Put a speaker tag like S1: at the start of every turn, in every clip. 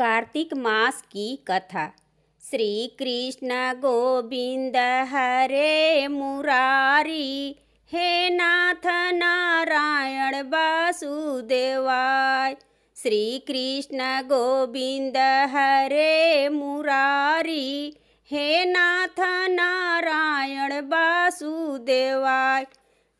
S1: कार्तिक मास की कथा। श्री कृष्ण गोविंद हरे मुरारी, हे नाथ नारायण वासुदेवाय। श्री कृष्ण गोविंद हरे मुरारी, हे नाथ नारायण वासुदेवाय।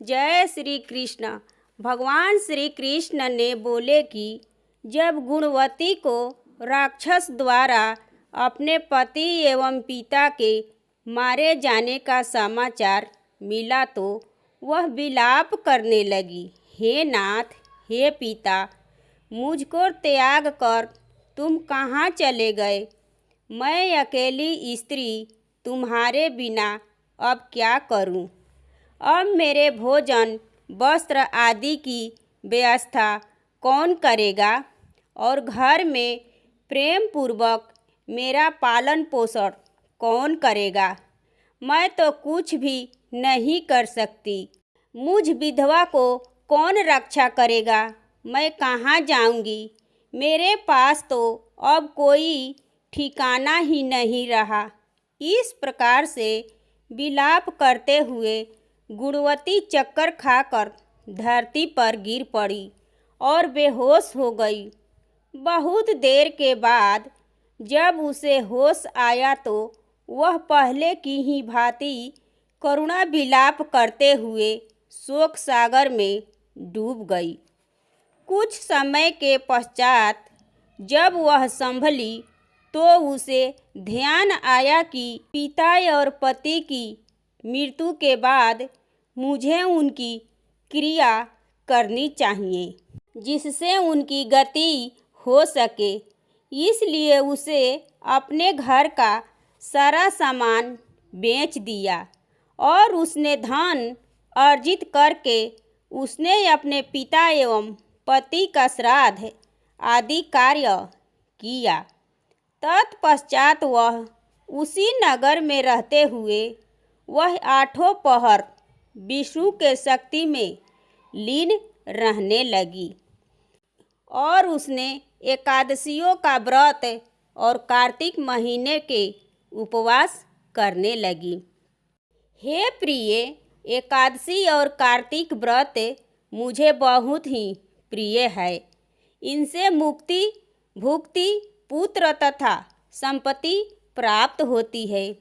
S1: जय श्री कृष्ण। भगवान श्री कृष्ण ने बोले कि जब गुणवती को राक्षस द्वारा अपने पति एवं पिता के मारे जाने का समाचार मिला तो वह विलाप करने लगी। हे नाथ, हे पिता, मुझको त्याग कर तुम कहाँ चले गए? मैं अकेली स्त्री तुम्हारे बिना अब क्या करूं? अब मेरे भोजन वस्त्र आदि की व्यवस्था कौन करेगा और घर में प्रेम पूर्वक मेरा पालन पोषण कौन करेगा? मैं तो कुछ भी नहीं कर सकती। मुझ विधवा को कौन रक्षा करेगा? मैं कहाँ जाऊंगी? मेरे पास तो अब कोई ठिकाना ही नहीं रहा। इस प्रकार से विलाप करते हुए गुणवती चक्कर खाकर धरती पर गिर पड़ी और बेहोश हो गई। बहुत देर के बाद जब उसे होश आया तो वह पहले की ही भांति करुणा विलाप करते हुए शोक सागर में डूब गई। कुछ समय के पश्चात जब वह संभली तो उसे ध्यान आया कि पिता और पति की मृत्यु के बाद मुझे उनकी क्रिया करनी चाहिए जिससे उनकी गति हो सके। इसलिए उसे अपने घर का सारा सामान बेच दिया और उसने धन अर्जित करके उसने अपने पिता एवं पति का श्राद्ध आदि कार्य किया। तत्पश्चात वह उसी नगर में रहते हुए वह आठों पहर विष्णु के शक्ति में लीन रहने लगी और उसने एकादशियों का व्रत और कार्तिक महीने के उपवास करने लगी। हे प्रिय, एकादशी और कार्तिक व्रत मुझे बहुत ही प्रिय है। इनसे मुक्ति, भुक्ति, पुत्र तथा संपत्ति प्राप्त होती है।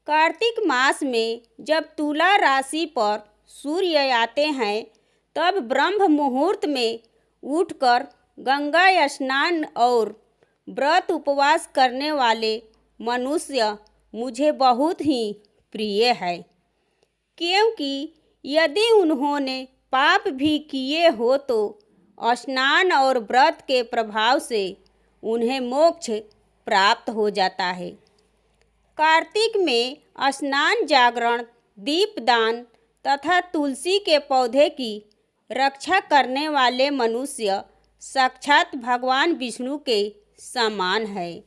S1: कार्तिक मास में जब तुला राशि पर सूर्य आते हैं तब ब्रह्म मुहूर्त में उठकर गंगा स्नान और व्रत उपवास करने वाले मनुष्य मुझे बहुत ही प्रिय है, क्योंकि यदि उन्होंने पाप भी किए हो तो स्नान और व्रत के प्रभाव से उन्हें मोक्ष प्राप्त हो जाता है। कार्तिक में स्नान, जागरण, दीपदान तथा तुलसी के पौधे की रक्षा करने वाले मनुष्य साक्षात भगवान विष्णु के समान है।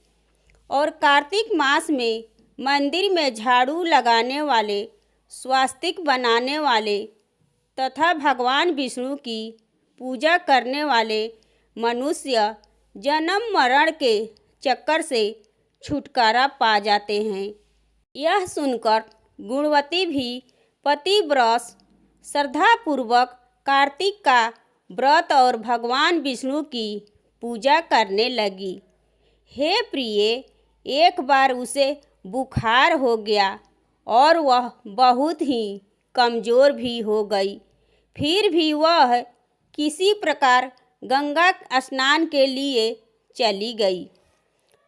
S1: और कार्तिक मास में मंदिर में झाड़ू लगाने वाले, स्वास्तिक बनाने वाले तथा भगवान विष्णु की पूजा करने वाले मनुष्य जन्म मरण के चक्कर से छुटकारा पा जाते हैं। यह सुनकर गुणवती भी पतिव्रत श्रद्धापूर्वक कार्तिक का व्रत और भगवान विष्णु की पूजा करने लगी। हे प्रिय, एक बार उसे बुखार हो गया और वह बहुत ही कमज़ोर भी हो गई। फिर भी वह किसी प्रकार गंगा स्नान के लिए चली गई।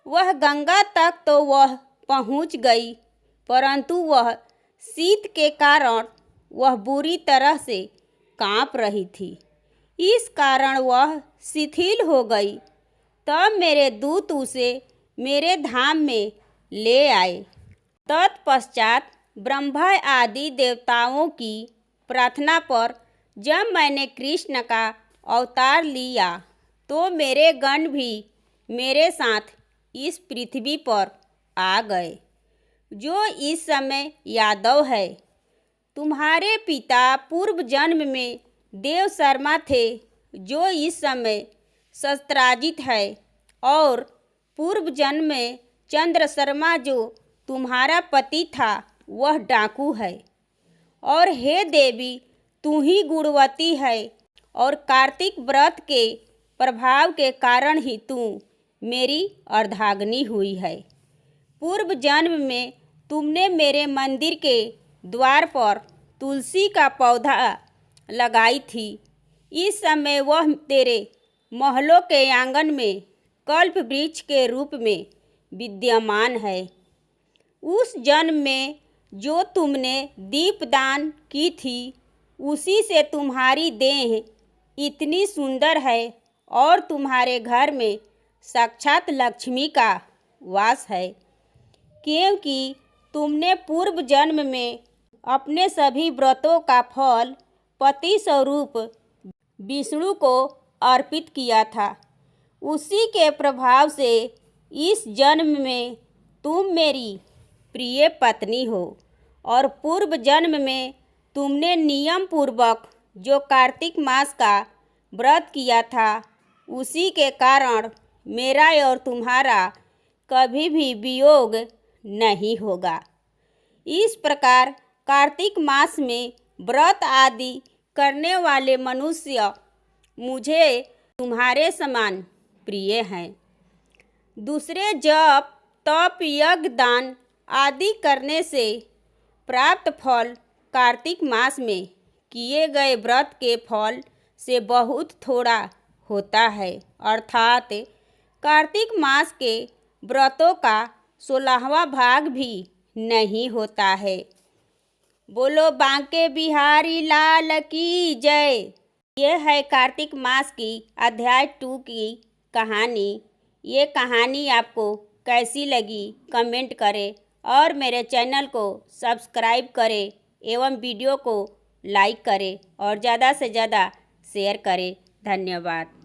S1: वह गंगा तक तो वह पहुंच गई, परंतु वह शीत के कारण वह बुरी तरह से कांप रही थी। इस कारण वह शिथिल हो गई। तब मेरे दूत उसे मेरे धाम में ले आए। तत्पश्चात ब्रह्मा आदि देवताओं की प्रार्थना पर जब मैंने कृष्ण का अवतार लिया तो मेरे गण भी मेरे साथ इस पृथ्वी पर आ गए। जो इस समय यादव है, तुम्हारे पिता पूर्व जन्म में देव शर्मा थे, जो इस समय शस्त्राजित है और पूर्व जन्म में चंद्र शर्मा जो तुम्हारा पति था वह डाकू है। और हे देवी, तू ही गुणवती है और कार्तिक व्रत के प्रभाव के कारण ही तू मेरी अर्धांगिनी हुई है। पूर्व जन्म में तुमने मेरे मंदिर के द्वार पर तुलसी का पौधा लगाई थी। इस समय वह तेरे महलों के आंगन में कल्प वृक्ष के रूप में विद्यमान है। उस जन्म में जो तुमने दीपदान की थी उसी से तुम्हारी देह इतनी सुंदर है और तुम्हारे घर में साक्षात लक्ष्मी का वास है, क्योंकि तुमने पूर्व जन्म में अपने सभी व्रतों का फल पति स्वरूप विष्णु को अर्पित किया था। उसी के प्रभाव से इस जन्म में तुम मेरी प्रिय पत्नी हो और पूर्व जन्म में तुमने नियम पूर्वक जो कार्तिक मास का व्रत किया था उसी के कारण मेरा और तुम्हारा कभी भी वियोग नहीं होगा। इस प्रकार कार्तिक मास में व्रत आदि करने वाले मनुष्य मुझे तुम्हारे समान प्रिय हैं। दूसरे जप तप यज्ञ दान आदि करने से प्राप्त फल कार्तिक मास में किए गए व्रत के फल से बहुत थोड़ा होता है, अर्थात कार्तिक मास के व्रतों का 16वां भाग भी नहीं होता है। बोलो बांके बिहारी लाल की जय। यह है कार्तिक मास की अध्याय 2 की कहानी। ये कहानी आपको कैसी लगी कमेंट करें और मेरे चैनल को सब्सक्राइब करें एवं वीडियो को लाइक करें और ज़्यादा से ज़्यादा शेयर करें। धन्यवाद।